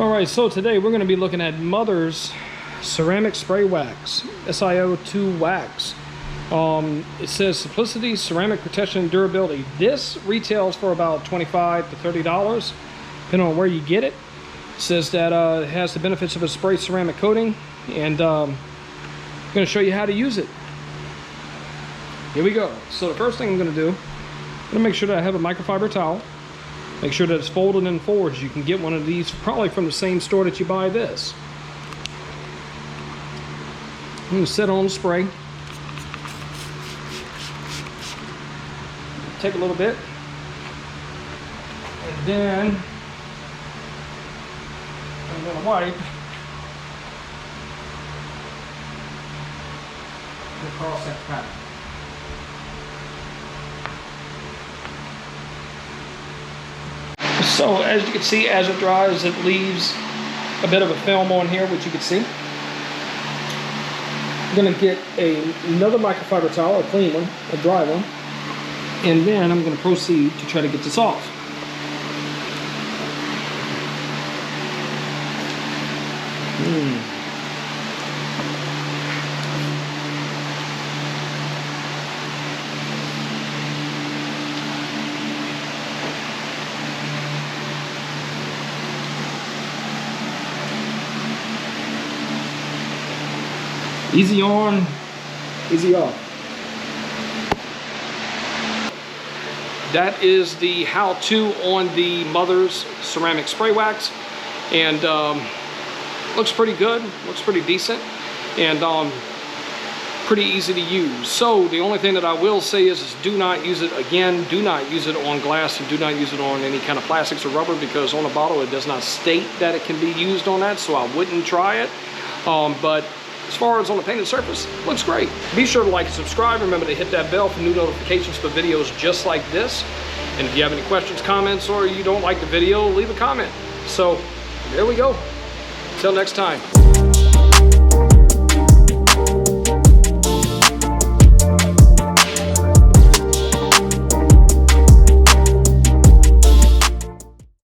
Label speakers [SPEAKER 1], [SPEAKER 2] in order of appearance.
[SPEAKER 1] All right, so today we're going to be looking at Mother's Ceramic Spray Wax, SiO2 wax. It says simplicity, ceramic protection, and durability. This retails for about $25 to $30, depending on where you get it. It says that it has the benefits of a spray ceramic coating, and I'm going to show you how to use it. Here we go. So the first thing I'm going to do, I'm going to make sure that I have a microfiber towel. Make sure that it's folded in fours. You can get one of these probably from the same store that you buy this. I'm going to set on the spray. Take a little bit. And then I'm going to wipe across that pattern. So as you can see, as it dries, it leaves a bit of a film on here, which you can see. I'm going to get another microfiber towel, a clean one, a dry one, and then I'm going to proceed to try to get this off. Easy on, easy off. That is the how-to on the Mother's ceramic spray wax, and looks pretty good, looks pretty decent, and pretty easy to use. So the only thing that I will say is do not use it, again, do not use it on glass, and do not use it on any kind of plastics or rubber, because on the bottle it does not state that it can be used on that, so I wouldn't try it. But as far as on the painted surface, looks great. Be sure to like and subscribe. Remember to hit that bell for new notifications for videos just like this. And if you have any questions, comments, or you don't like the video, leave a comment. So there we go. Until next time.